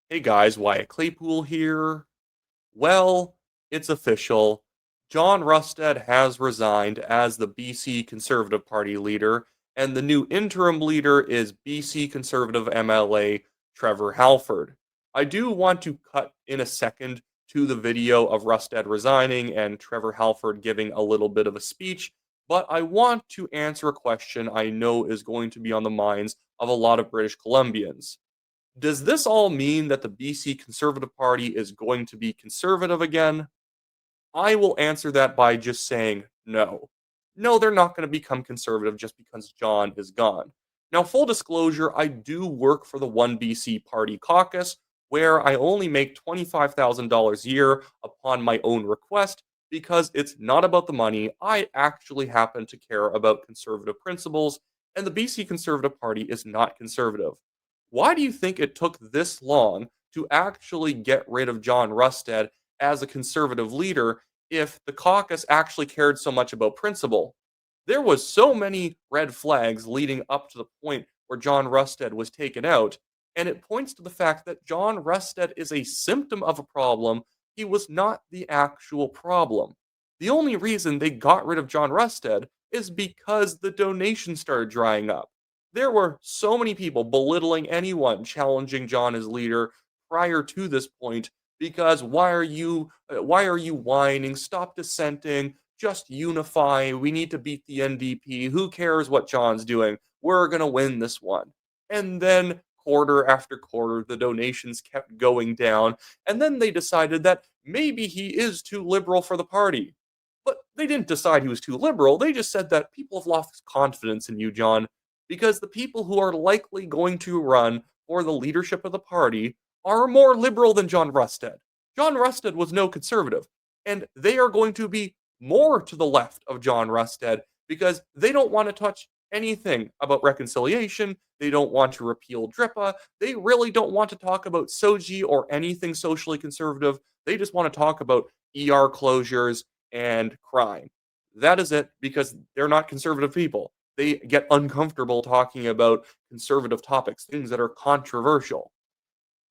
Hey guys, Wyatt Claypool here. Well, it's official. John Rustad has resigned as the BC Conservative Party leader, and the new interim leader is BC Conservative MLA Trevor Halford. I do want to cut in a second to the video of Rustad resigning and Trevor Halford giving a little bit of a speech, but I want to answer a question I know is going to be on the minds of a lot of British Columbians. Does this all mean that the BC Conservative Party is going to be conservative again? I will answer that by just saying no. No, they're not going to become conservative just because John is gone. Now, full disclosure, I do work for the OneBC Party caucus, where I only make $25,000 a year upon my own request because it's not about the money. I actually happen to care about conservative principles, and the BC Conservative Party is not conservative. Why do you think it took this long to actually get rid of John Rustad as a conservative leader if the caucus actually cared so much about principle? There was so many red flags leading up to the point where John Rustad was taken out, and it points to the fact that John Rustad is a symptom of a problem. He was not the actual problem. The only reason they got rid of John Rustad is because the donations started drying up. There were so many people belittling anyone challenging John as leader prior to this point because why are you whining? Stop dissenting. Just unify. We need to beat the NDP. Who cares what John's doing? We're going to win this one. And then quarter after quarter the donations kept going down, and then they decided that maybe he is too liberal for the party. But they didn't decide he was too liberal. They just said that people have lost confidence in you, John, because the people who are likely going to run for the leadership of the party are more liberal than John Rustad. John Rustad was no conservative, and they are going to be more to the left of John Rustad because they don't want to touch anything about reconciliation. They don't want to repeal DRIPA. They really don't want to talk about SOGI or anything socially conservative. They just want to talk about ER closures and crime. That is it because they're not conservative people. They get uncomfortable talking about conservative topics, things that are controversial.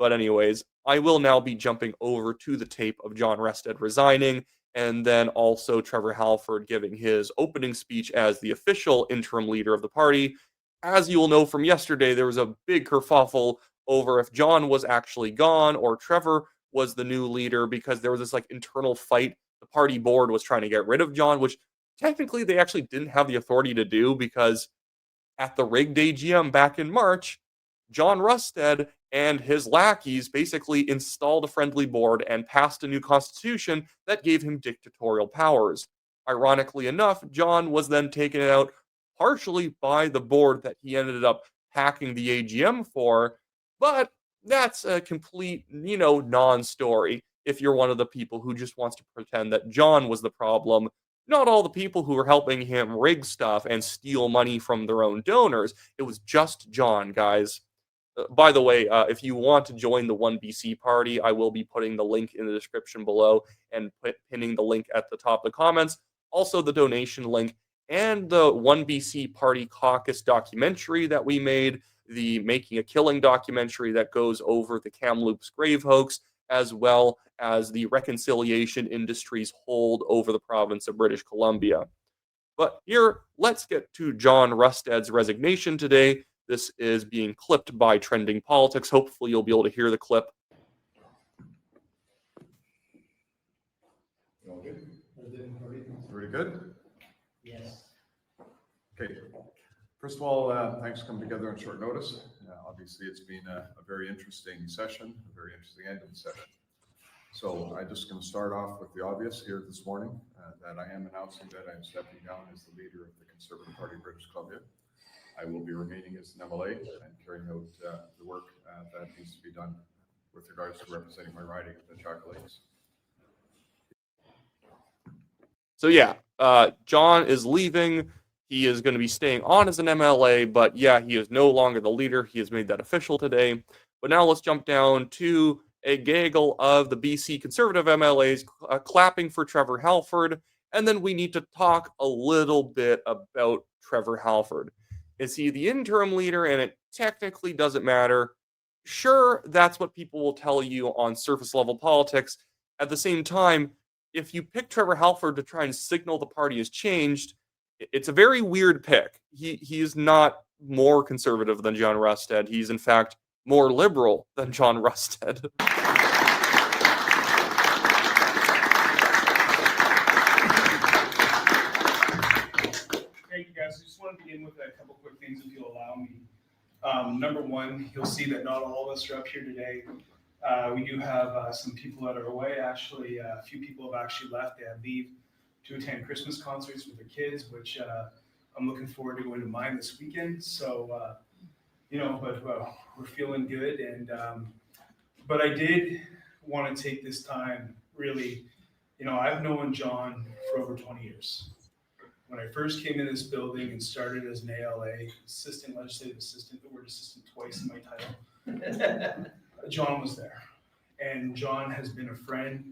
But anyways, I will now be jumping over to the tape of John Rustad resigning, and then also Trevor Halford giving his opening speech as the official interim leader of the party. As you will know from yesterday, there was a big kerfuffle over if John was actually gone or Trevor was the new leader because there was this like internal fight. The party board was trying to get rid of John, which technically they actually didn't have the authority to do because at the rigged AGM back in March, John Rustad and his lackeys basically installed a friendly board and passed a new constitution that gave him dictatorial powers. Ironically enough, John was then taken out partially by the board that he ended up hacking the AGM for, but that's a complete, non story if you're one of the people who just wants to pretend that John was the problem. Not all the people who were helping him rig stuff and steal money from their own donors. It was just John, guys. By the way, if you want to join the OneBC Party, I will be putting the link in the description below and pinning the link at the top of the comments. Also, the donation link and the OneBC Party caucus documentary that we made, the Making a Killing documentary that goes over the Kamloops grave hoax, as well as the reconciliation industry's hold over the province of British Columbia. But here, let's get to John Rustad's resignation today. This is being clipped by Trending Politics. Hopefully, you'll be able to hear the clip. All good? Very good? Yes. Okay. First of all, thanks for coming together on short notice. Obviously, it's been a very interesting session, a very interesting end of the session. So I'm just going to start off with the obvious here this morning, that I am announcing that I'm stepping down as the leader of the Conservative Party of British Columbia. I will be remaining as an MLA and carrying out the work that needs to be done with regards to representing my riding of the Chalk Lakes. So yeah, John is leaving. He is going to be staying on as an MLA, but yeah, he is no longer the leader. He has made that official today. But now let's jump down to a gaggle of the BC Conservative MLAs clapping for Trevor Halford, and then we need to talk a little bit about Trevor Halford. Is he the interim leader? And it technically doesn't matter. Sure, that's what people will tell you on surface level politics. At the same time, if you pick Trevor Halford to try and signal the party has changed, it's a very weird pick. He is not more conservative than John Rustad. He's in fact more liberal than John Rustad. Thank you, guys. I just want to begin with a couple quick things, if you'll allow me. Number one, you'll see that not all of us are up here today. We do have some people that are away. Actually, a few people have actually left. They had leave to attend Christmas concerts with their kids, which I'm looking forward to going to mine this weekend. So, but we're feeling good. And but I did want to take this time, really, I've known John for over 20 years. When I first came in this building and started as an ALA, assistant legislative assistant, the word assistant twice in my title, John was there. And John has been a friend,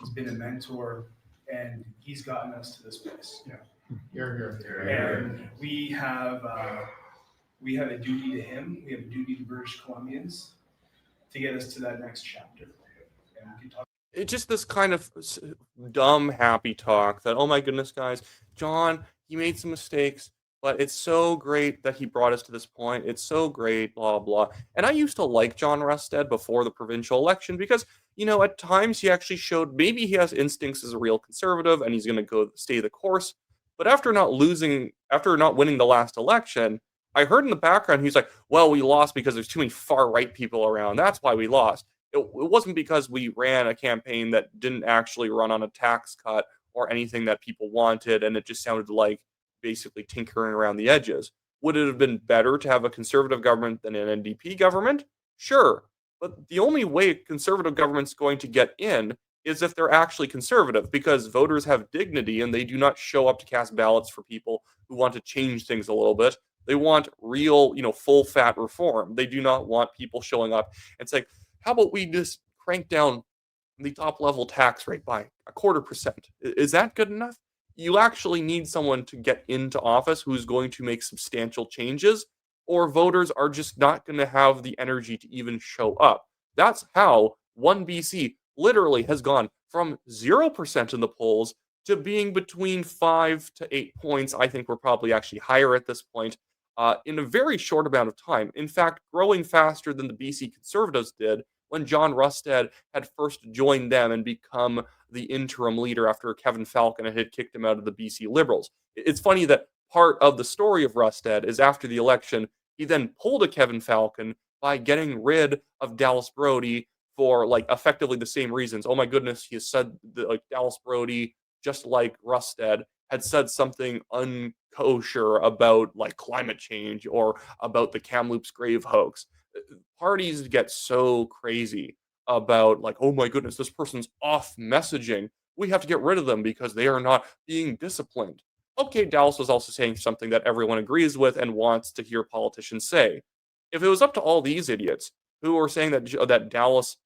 he's been a mentor, and he's gotten us to this place. And we have a duty to him, we have a duty to British Columbians to get us to that next chapter. And we can talk. It's just this kind of dumb, happy talk that, oh my goodness, guys, John, he made some mistakes, but it's so great that he brought us to this point. It's so great, blah, blah. And I used to like John Rustad before the provincial election because, at times he actually showed maybe he has instincts as a real conservative and he's going to go stay the course. But after not winning the last election, I heard in the background, he's like, well, we lost because there's too many far right people around. That's why we lost. It wasn't because we ran a campaign that didn't actually run on a tax cut or anything that people wanted, and it just sounded like basically tinkering around the edges. Would it have been better to have a conservative government than an NDP government? Sure. But the only way a conservative government's going to get in is if they're actually conservative, because voters have dignity and they do not show up to cast ballots for people who want to change things a little bit. They want real, full fat reform. They do not want people showing up and saying, how about we just crank down the top level tax rate by 0.25%? Is that good enough? You actually need someone to get into office who's going to make substantial changes, or voters are just not going to have the energy to even show up. That's how OneBC literally has gone from 0% in the polls to being between 5 to 8 points. I think we're probably actually higher at this point. In a very short amount of time. In fact, growing faster than the BC Conservatives did when John Rustad had first joined them and become the interim leader after Kevin Falcon had kicked him out of the BC Liberals. It's funny that part of the story of Rustad is after the election, he then pulled a Kevin Falcon by getting rid of Dallas Brody for effectively the same reasons. Oh my goodness, he has said that Dallas Brody, just like Rustad, had said something unkosher about climate change or about the Kamloops grave hoax. Parties get so crazy about oh my goodness, this person's off messaging. We have to get rid of them because they are not being disciplined. Okay, Dallas was also saying something that everyone agrees with and wants to hear politicians say. If it was up to all these idiots who are saying that Dallas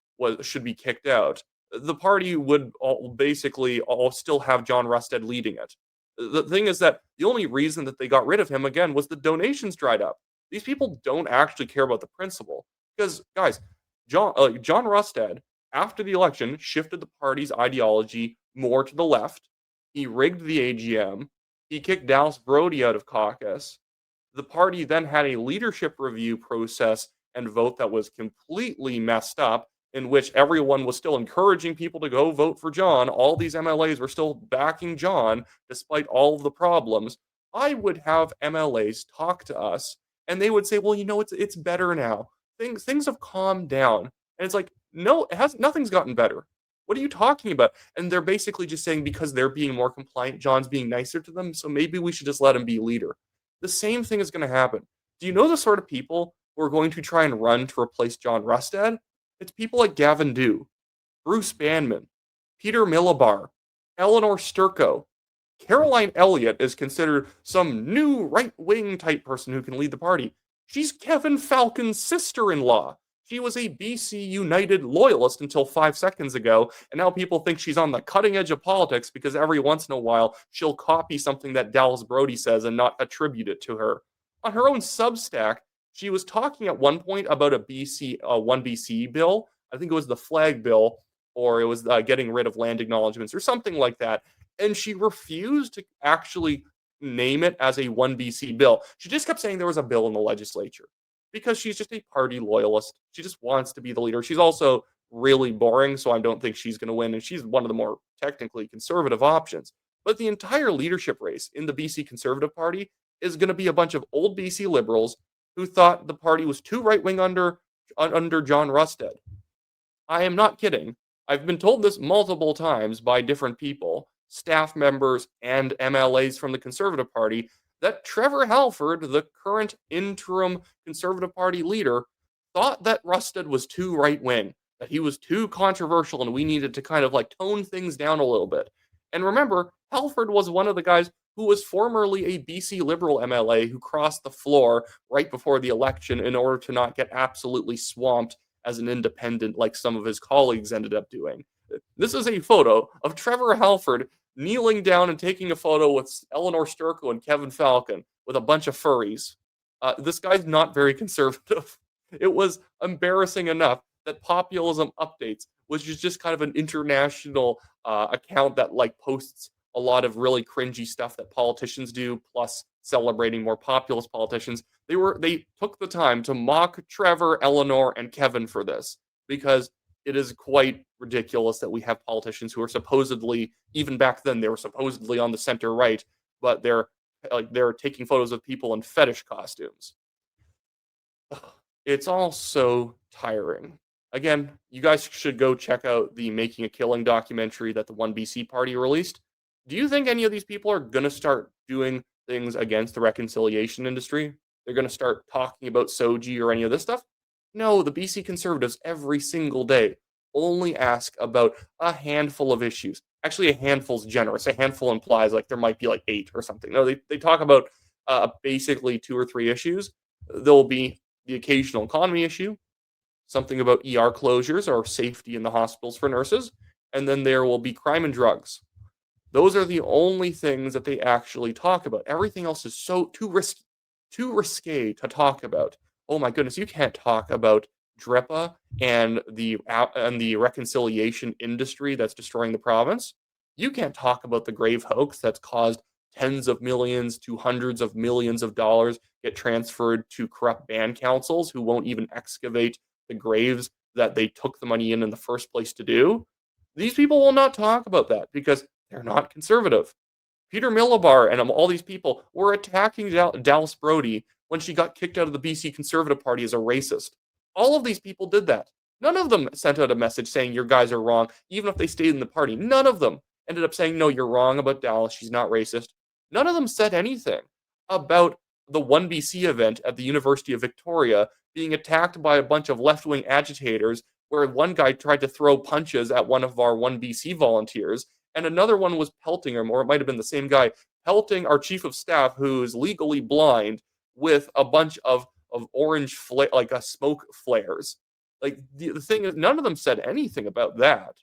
should be kicked out, the party would basically still have John Rustad leading it. The thing is that the only reason that they got rid of him again was the donations dried up. These people don't actually care about the principle. Because, guys, John Rustad, after the election, shifted the party's ideology more to the left. He rigged the AGM. He kicked Dallas Brody out of caucus. The party then had a leadership review process and vote that was completely messed up, in which everyone was still encouraging people to go vote for John. All these MLAs were still backing John, despite all of the problems. I would have MLAs talk to us, and they would say, well, it's better now. Things have calmed down. And it's like, no, nothing's gotten better. What are you talking about? And they're basically just saying because they're being more compliant, John's being nicer to them, so maybe we should just let him be leader. The same thing is going to happen. Do you know the sort of people who are going to try and run to replace John Rustad? It's people like Gavin Dew, Bruce Banman, Peter Millibar, Eleanor Sturko. Caroline Elliott is considered some new right-wing type person who can lead the party. She's Kevin Falcon's sister-in-law. She was a BC United loyalist until 5 seconds ago, and now people think she's on the cutting edge of politics because every once in a while she'll copy something that Dallas Brody says and not attribute it to her. On her own Substack, She was talking at one point about a OneBC bill. I think it was the flag bill, or it was getting rid of land acknowledgements or something like that. And she refused to actually name it as a OneBC bill. She just kept saying there was a bill in the legislature because she's just a party loyalist. She just wants to be the leader. She's also really boring, so I don't think she's going to win. And she's one of the more technically conservative options. But the entire leadership race in the BC Conservative Party is going to be a bunch of old BC Liberals who thought the party was too right wing under John Rustad. I am not kidding. I've been told this multiple times by different people, staff members, and MLAs from the Conservative Party, that Trevor Halford, the current interim Conservative Party leader, thought that Rustad was too right wing, that he was too controversial, and we needed to kind of like tone things down a little bit. And remember, Halford was one of the guys who was formerly a BC Liberal MLA who crossed the floor right before the election in order to not get absolutely swamped as an independent like some of his colleagues ended up doing. This is a photo of Trevor Halford kneeling down and taking a photo with Eleanor Sturko and Kevin Falcon with a bunch of furries. This guy's not very conservative. It was embarrassing enough that Populism Updates, which is just kind of an international account that like posts a lot of really cringy stuff that politicians do, plus celebrating more populist politicians. They took the time to mock Trevor, Eleanor, and Kevin for this because it is quite ridiculous that we have politicians who are supposedly, even back then, they were supposedly on the center right, but they're taking photos of people in fetish costumes. It's all so tiring. Again, you guys should go check out the Making a Killing documentary that the OneBC Party released. Do you think any of these people are going to start doing things against the reconciliation industry? They're going to start talking about Soji or any of this stuff? No, the BC Conservatives every single day only ask about a handful of issues. Actually, a handful's generous. A handful implies like there might be like 8 or something. No, they talk about basically 2 or 3 issues. There'll be the occasional economy issue, something about ER closures or safety in the hospitals for nurses, and then there will be crime and drugs. Those are the only things that they actually talk about. Everything else is so too risque to talk about. Oh my goodness, you can't talk about DREPA and the reconciliation industry that's destroying the province. You can't talk about the grave hoax that's caused tens of millions to hundreds of millions of dollars get transferred to corrupt band councils who won't even excavate the graves that they took the money in the first place to do. These people will not talk about that because they're not conservative. Peter Millibar and all these people were attacking Dallas Brody when she got kicked out of the BC Conservative Party as a racist. All of these people did that. None of them sent out a message saying your guys are wrong, even if they stayed in the party. None of them ended up saying, no, you're wrong about Dallas. She's not racist. None of them said anything about the OneBC event at the University of Victoria being attacked by a bunch of left-wing agitators where one guy tried to throw punches at one of our OneBC volunteers and another one was pelting him, or it might have been the same guy, pelting our chief of staff who is legally blind with a bunch of orange smoke flares. Like the thing is, none of them said anything about that.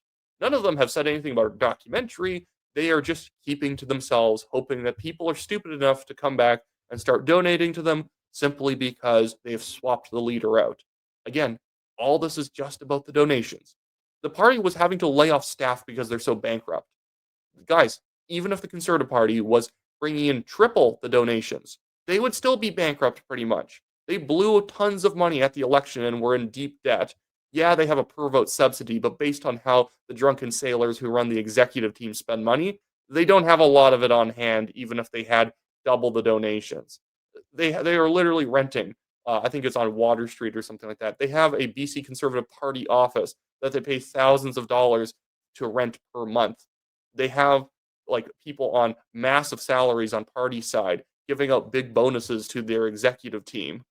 None of them have said anything about a documentary. They are just keeping to themselves, hoping that people are stupid enough to come back and start donating to them simply because they have swapped the leader out. Again, all this is just about the donations. The party was having to lay off staff because they're so bankrupt. Guys, even if the Conservative Party was bringing in triple the donations, they would still be bankrupt pretty much. They blew tons of money at the election and were in deep debt. Yeah, they have a per vote subsidy, but based on how the drunken sailors who run the executive team spend money, they don't have a lot of it on hand, even if they had double the donations. They are literally renting. I think it's on Water Street or something like that. They have a BC Conservative Party office that they pay thousands of dollars to rent per month. They have like people on massive salaries on party side giving out big bonuses to their executive team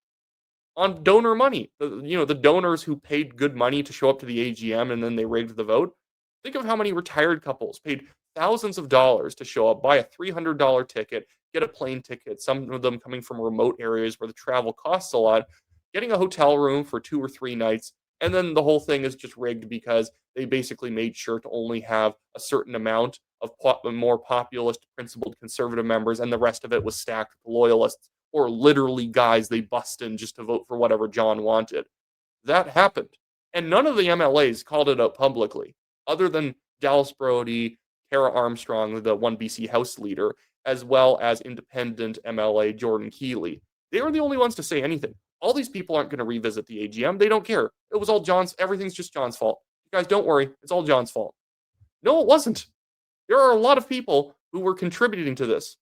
on donor money. The donors who paid good money to show up to the AGM and then they rigged the vote. Think of how many retired couples paid thousands of dollars to show up, buy a $300 ticket, get a plane ticket, some of them coming from remote areas where the travel costs a lot, getting a hotel room for 2 or 3 nights, and then the whole thing is just rigged because they basically made sure to only have a certain amount of more populist, principled conservative members, and the rest of it was stacked with loyalists or literally guys they bust in just to vote for whatever John wanted. That happened. And none of the MLAs called it out publicly, other than Dallas Brody, Tara Armstrong, the OneBC House leader, as well as independent MLA Jordan Keeley. They were the only ones to say anything. All these people aren't going to revisit the AGM. They don't care. It was all John's. Everything's just John's fault. You guys, don't worry. It's all John's fault. No, it wasn't. There are a lot of people who were contributing to this.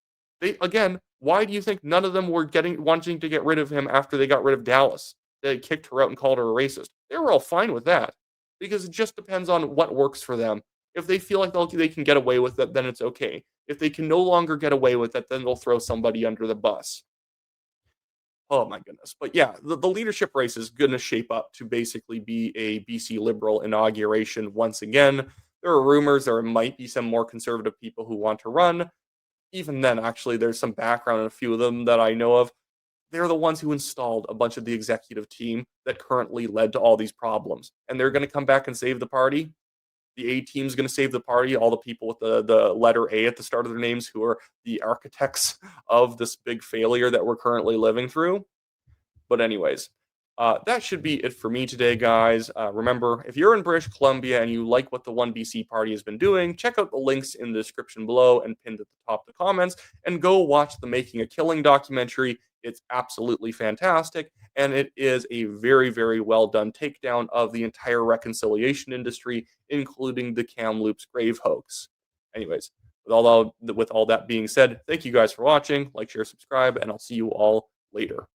Again, why do you think none of them were wanting to get rid of him after they got rid of Dallas? They kicked her out and called her a racist. They were all fine with that because it just depends on what works for them. If they feel like they can get away with it, then it's okay. If they can no longer get away with it, then they'll throw somebody under the bus. Oh my goodness. But yeah, the leadership race is going to shape up to basically be a BC Liberal inauguration once again. There are rumors there might be some more conservative people who want to run. Even then, actually, there's some background in a few of them that I know of. They're the ones who installed a bunch of the executive team that currently led to all these problems. And they're going to come back and save the party. The A team's going to save the party. All the people with the letter A at the start of their names who are the architects of this big failure that we're currently living through. But anyways, that should be it for me today, guys. Remember, if you're in British Columbia and you like what the OneBC Party has been doing, check out the links in the description below and pinned at the top of the comments, and go watch the Making a Killing documentary. It's absolutely fantastic, and it is a very, very well done takedown of the entire reconciliation industry, including the Kamloops grave hoax. Anyways, with all that being said, thank you guys for watching. Like, share, subscribe, and I'll see you all later.